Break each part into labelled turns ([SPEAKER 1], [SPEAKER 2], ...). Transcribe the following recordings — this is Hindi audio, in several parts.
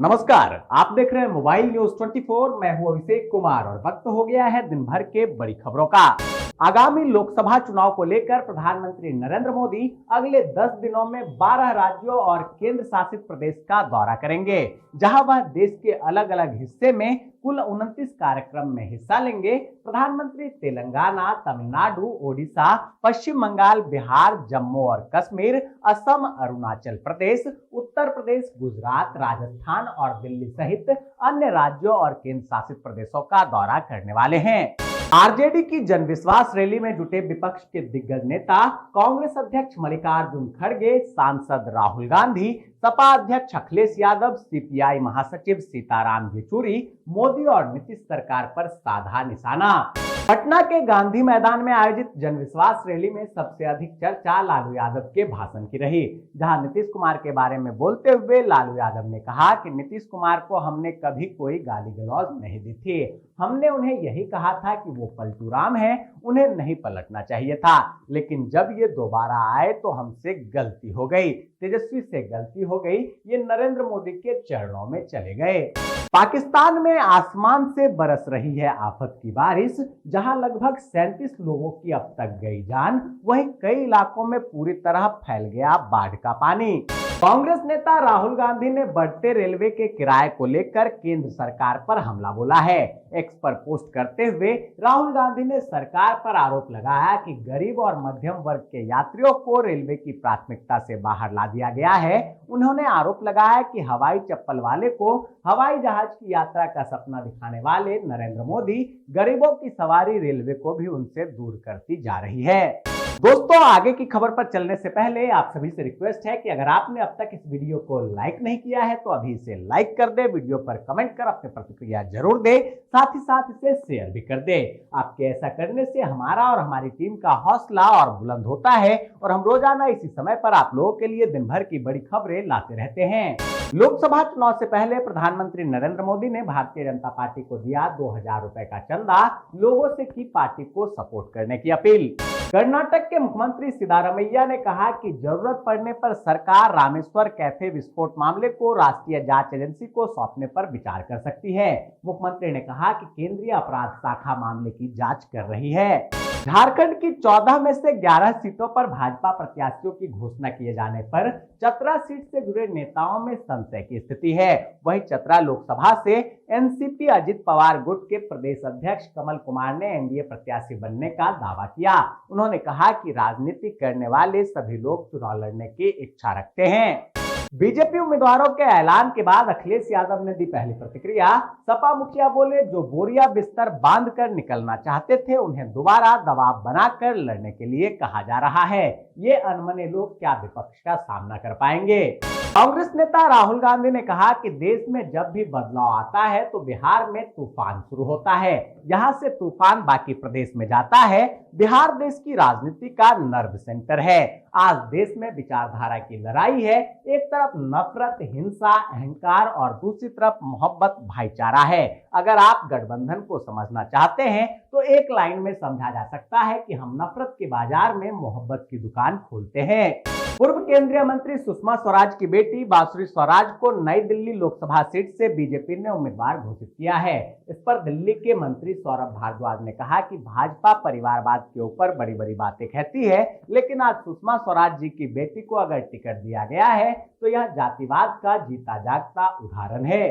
[SPEAKER 1] नमस्कार, आप देख रहे हैं मोबाइल न्यूज 24। मैं हूं अभिषेक कुमार और वक्त हो गया है दिन भर के बड़ी खबरों का। आगामी लोकसभा चुनाव को लेकर प्रधानमंत्री नरेंद्र मोदी अगले 10 दिनों में 12 राज्यों और केंद्र शासित प्रदेश का दौरा करेंगे, जहां वह देश के अलग अलग हिस्से में कुल 29 कार्यक्रम में हिस्सा लेंगे। प्रधानमंत्री तेलंगाना, तमिलनाडु, ओडिशा, पश्चिम बंगाल, बिहार, जम्मू और कश्मीर, असम, अरुणाचल प्रदेश, उत्तर प्रदेश, गुजरात, राजस्थान और दिल्ली सहित अन्य राज्यों और केंद्र शासित प्रदेशों का दौरा करने वाले हैं। आरजेडी की जनविश्वास रैली में जुटे विपक्ष के दिग्गज नेता कांग्रेस अध्यक्ष मल्लिकार्जुन खड़गे, सांसद राहुल गांधी, सपा अध्यक्ष अखिलेश यादव, सीपीआई महासचिव सीताराम येचुरी मोदी और नीतीश सरकार पर साधा निशाना। पटना के गांधी मैदान में आयोजित जनविश्वास रैली में सबसे अधिक चर्चा लालू यादव के भाषण की रही, जहां नीतीश कुमार के बारे में बोलते हुए लालू यादव ने कहा कि नीतीश कुमार को हमने कभी कोई गाली गलौज नहीं दी थी। हमने उन्हें यही कहा था कि वो पलटूराम है, उन्हें नहीं पलटना चाहिए था, लेकिन जब ये दोबारा आए तो हमसे गलती हो गई, तेजस्वी से गलती हो गई, ये नरेंद्र मोदी के चरणों में चले गए। पाकिस्तान में आसमान से बरस रही है आफत की बारिश, जहां लगभग 37 लोगों की अब तक गई जान, वहीं कई इलाकों में पूरी तरह फैल गया बाढ़ का पानी। कांग्रेस नेता राहुल गांधी ने बढ़ते रेलवे के किराए को लेकर केंद्र सरकार पर हमला बोला है। एक्स पर पोस्ट करते हुए राहुल गांधी ने सरकार पर आरोप लगाया कि गरीब और मध्यम वर्ग के यात्रियों को रेलवे की प्राथमिकता से बाहर ला दिया गया है। उन्होंने आरोप लगाया कि हवाई चप्पल वाले को हवाई जहाज की यात्रा का सपना दिखाने वाले नरेंद्र मोदी गरीबों की सवारी रेलवे को भी उनसे दूर करती जा रही है। दोस्तों, आगे की खबर पर चलने से पहले आप सभी से रिक्वेस्ट है कि अगर आपने अब तक इस वीडियो को लाइक नहीं किया है तो अभी इसे लाइक कर दे, वीडियो पर कमेंट कर अपनी प्रतिक्रिया जरूर दे, साथ ही साथ इसे शेयर भी कर दे। आपके ऐसा करने से हमारा और हमारी टीम का हौसला और बुलंद होता है और हम रोजाना इसी समय पर आप लोगों के लिए दिन भर की बड़ी खबरें लाते रहते हैं। लोकसभा चुनाव से पहले प्रधानमंत्री नरेंद्र मोदी ने भारतीय जनता पार्टी को दिया 2000 रुपए का चंदा, लोगों से की पार्टी को सपोर्ट करने की अपील। कर्नाटक के मुख्यमंत्री सिद्धारमैया ने कहा कि जरूरत पड़ने पर सरकार रामेश्वर कैफे विस्फोट मामले को राष्ट्रीय जांच एजेंसी को सौंपने पर विचार कर सकती है। मुख्यमंत्री ने कहा कि केंद्रीय अपराध शाखा मामले की जांच कर रही है। झारखंड की 14 में से 11 सीटों पर भाजपा प्रत्याशियों की घोषणा किए जाने पर चतरा सीट से जुड़े नेताओं में संशय की स्थिति है। वहीं चतरा लोकसभा से एनसीपी अजित पवार गुट के प्रदेश अध्यक्ष कमल कुमार ने एनडीए प्रत्याशी बनने का दावा किया। उन्होंने कहा कि राजनीति करने वाले सभी लोग चुनाव लड़ने की इच्छा रखते हैं। बीजेपी उम्मीदवारों के ऐलान के बाद अखिलेश यादव ने दी पहली प्रतिक्रिया। सपा मुखिया बोले, जो बोरिया बिस्तर बांधकर निकलना चाहते थे उन्हें दोबारा दबाव बनाकर लड़ने के लिए कहा जा रहा है। ये अनमने लोग क्या विपक्ष का सामना कर पाएंगे। कांग्रेस नेता राहुल गांधी ने कहा कि देश में जब भी बदलाव आता है तो बिहार में तूफान शुरू होता है, यहाँ से तूफान बाकी प्रदेश में जाता है। बिहार देश की राजनीति का नर्व सेंटर है। आज देश में विचारधारा की लड़ाई है। एक तरफ नफरत, हिंसा, अहंकार और दूसरी तरफ मोहब्बत, भाईचारा है। अगर आप गठबंधन को समझना चाहते हैं तो एक लाइन में समझा जा सकता है कि हम नफरत के बाजार में मोहब्बत की दुकान खोलते हैं। पूर्व केंद्रीय मंत्री सुषमा स्वराज की बेटी बांसुरी स्वराज को नई दिल्ली लोकसभा सीट से बीजेपी ने उम्मीदवार घोषित किया है। इस पर दिल्ली के मंत्री सौरभ भारद्वाज ने कहा कि भाजपा परिवारवाद के ऊपर बड़ी बड़ी बातें कहती है, लेकिन आज सुषमा स्वराज जी की बेटी को अगर टिकट दिया गया है तो यह जातिवाद का जीता जागता उदाहरण है।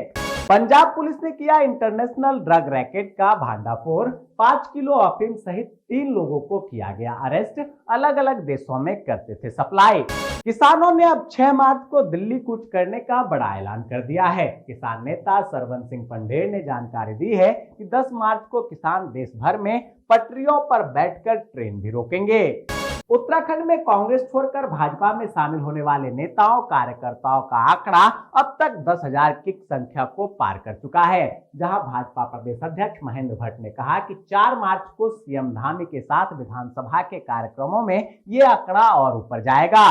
[SPEAKER 1] पंजाब पुलिस ने किया इंटरनेशनल ड्रग रैकेट का भांडाफोड़। 5 किलो अफीम सहित 3 लोगों को किया गया अरेस्ट। अलग अलग देशों में करते थे सप्लाई। किसानों ने अब 6 मार्च को दिल्ली कूच करने का बड़ा ऐलान कर दिया है। किसान नेता सरवन सिंह पंढेर ने जानकारी दी है कि 10 मार्च को किसान देश भर में पटरियों पर बैठकर ट्रेन भी रोकेंगे। उत्तराखंड में कांग्रेस छोड़कर भाजपा में शामिल होने वाले नेताओं कार्यकर्ताओं का आंकड़ा अब तक 10,000 की संख्या को पार कर चुका है, जहां भाजपा प्रदेश अध्यक्ष महेंद्र भट्ट ने कहा कि 4 मार्च को सीएम धामी के साथ विधानसभा के कार्यक्रमों में ये आंकड़ा और ऊपर जाएगा।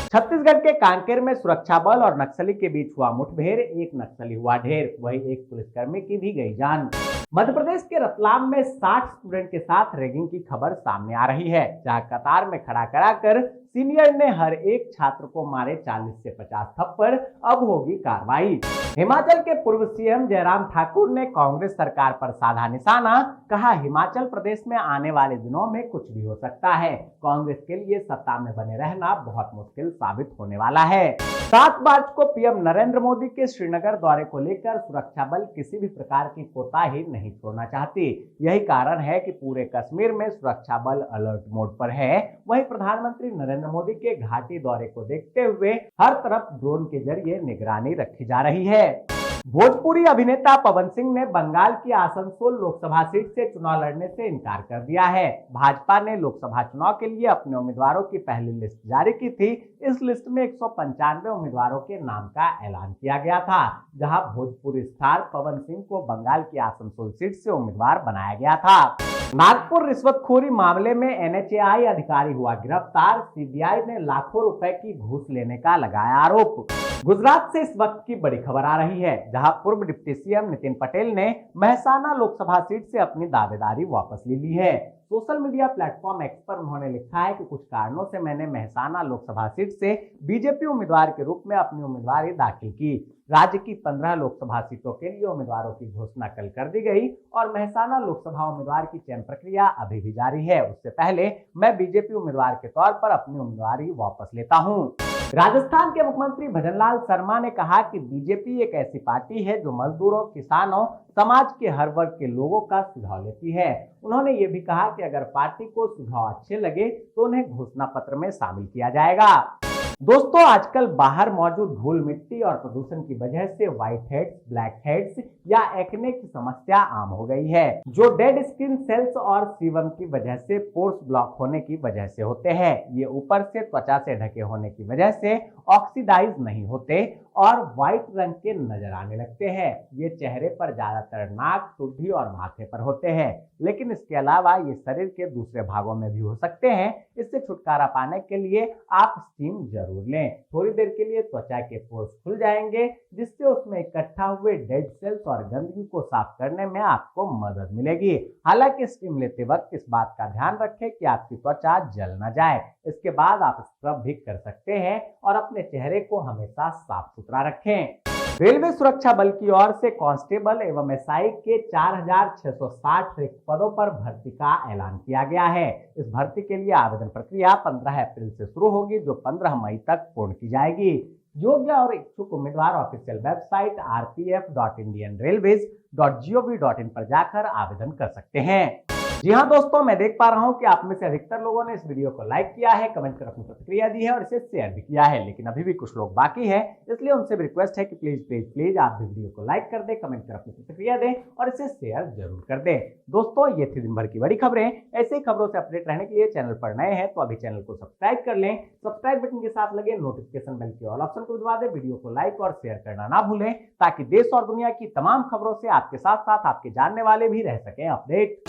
[SPEAKER 1] छत्तीसगढ़ के कांकेर में सुरक्षा बल और नक्सली के बीच हुआ मुठभेड़, एक नक्सली हुआ ढेर, वहीं एक पुलिसकर्मी की भी गई जान। मध्य प्रदेश के रतलाम में 60 स्टूडेंट के साथ रैगिंग की खबर सामने आ रही है, जहां कतार में खड़ा कराकर सीनियर ने हर एक छात्र को मारे 40 से 50 थप्पड़, अब होगी कार्रवाई। हिमाचल के पूर्व सीएम जयराम ठाकुर ने कांग्रेस सरकार पर साधा निशाना, कहा हिमाचल प्रदेश में आने वाले दिनों में कुछ भी हो सकता है। कांग्रेस के लिए सत्ता में बने रहना बहुत मुश्किल साबित होने वाला है। 7 मार्च को पीएम नरेंद्र मोदी के श्रीनगर दौरे को लेकर सुरक्षा बल किसी भी प्रकार की कोताही नहीं छोड़ना चाहती। यही कारण है कि पूरे कश्मीर में सुरक्षा बल अलर्ट मोड पर है। वहीं प्रधानमंत्री नरेंद्र मोदी के घाटी दौरे को देखते हुए हर तरफ ड्रोन के जरिए निगरानी रखी जा रही है। भोजपुरी अभिनेता पवन सिंह ने बंगाल की आसनसोल लोकसभा सीट से चुनाव लड़ने से इनकार कर दिया है। भाजपा ने लोकसभा चुनाव के लिए अपने उम्मीदवारों की पहली लिस्ट जारी की थी। इस लिस्ट में 195 उम्मीदवारों के नाम का ऐलान किया गया था, जहां भोजपुरी स्टार पवन सिंह को बंगाल की आसनसोल सीट से उम्मीदवार बनाया गया था। नागपुर रिश्वतखोरी मामले में एनएचएआई अधिकारी हुआ गिरफ्तार। सीबीआई ने लाखों रुपए की घूस लेने का लगाया आरोप। गुजरात से इस वक्त की बड़ी खबर आ रही है, जहां पूर्व डिप्टी सीएम नितिन पटेल ने मेहसाना लोकसभा सीट से अपनी दावेदारी वापस ले ली है। सोशल मीडिया प्लेटफॉर्म एक्स पर उन्होंने लिखा है कि कुछ कारणों से मैंने मेहसाना लोकसभा सीट से बीजेपी उम्मीदवार के रूप में अपनी उम्मीदवारी दाखिल की। राज्य की 15 लोकसभा सीटों के लिए उम्मीदवारों की घोषणा कल कर दी गई और मेहसाना लोकसभा उम्मीदवार की चयन प्रक्रिया अभी भी जारी है। उससे पहले मैं बीजेपी उम्मीदवार के तौर पर अपनी उम्मीदवारी वापस लेता हूं। राजस्थान के मुख्यमंत्री भजनलाल शर्मा ने कहा कि बीजेपी एक ऐसी पार्टी है जो मजदूरों, किसानों, समाज के हर वर्ग के लोगों का सुझाव लेती है। उन्होंने ये भी कहा कि अगर पार्टी को सुझाव अच्छे लगे तो उन्हें घोषणा पत्र में शामिल किया जाएगा। दोस्तों, आजकल बाहर मौजूद धूल मिट्टी और प्रदूषण की वजह से व्हाइट हेड्स, ब्लैक हेड्स या एक्ने की समस्या आम हो गई है, जो डेड स्किन सेल्स और सीबम की वजह से पोर्स ब्लॉक होने की वजह से होते हैं। ये ऊपर से त्वचा से ढके होने की वजह से ऑक्सीडाइज नहीं होते और व्हाइट रंग के नजर आने लगते हैं। ये चेहरे पर ज्यादातर नाक, ठुड्डी और माथे पर होते हैं, लेकिन इसके अलावा ये शरीर के दूसरे भागों में भी हो सकते हैं। इससे छुटकारा पाने के लिए आप स्टीम जरूर लें। थोड़ी देर के लिए त्वचा के पोर्स खुल जाएंगे, जिससे उसमें इकट्ठा हुए डेड सेल्स और गंदगी को साफ करने में आपको मदद मिलेगी। हालांकि स्टीम लेते वक्त इस बात का ध्यान रखें कि आपकी त्वचा जल न जाए। इसके बाद आप स्क्रब भी कर सकते हैं और अपने चेहरे को हमेशा साफ सुथरा रखें। रेलवे सुरक्षा बल की ओर से कांस्टेबल एवं एसआई के 4660 रिक्त पदों पर भर्ती का ऐलान किया गया है। इस भर्ती के लिए आवेदन प्रक्रिया 15 अप्रैल से शुरू होगी, जो 15 मई तक पूर्ण की जाएगी। योग्य और इच्छुक उम्मीदवार ऑफिशियल वेबसाइट rpf.indianrailways.gov.in पर जाकर आवेदन कर सकते हैं। जी हाँ दोस्तों, मैं देख पा रहा हूँ कि आप में से अधिकतर लोगों ने इस वीडियो को लाइक किया है, कमेंट कर अपनी प्रतिक्रिया दी है और इसे शेयर भी किया है, लेकिन अभी भी कुछ लोग बाकी हैं, इसलिए उनसे भी रिक्वेस्ट है कि प्लीज आप भी वीडियो को लाइक कर दें, कमेंट कर अपनी प्रतिक्रिया दें और इसे शेयर जरूर कर दें। दोस्तों, ये थी दिन भर की बड़ी खबरें। ऐसे ही खबरों से अपडेट रहने के लिए चैनल पर नए हैं तो अभी चैनल को सब्सक्राइब कर लें। सब्सक्राइब बटन के साथ लगे नोटिफिकेशन बेल के ऑल ऑप्शन को दबा दें। वीडियो को लाइक और शेयर करना ना भूलें, ताकि देश और दुनिया की तमाम खबरों से आपके साथ साथ आपके जानने वाले भी रह सकें अपडेट।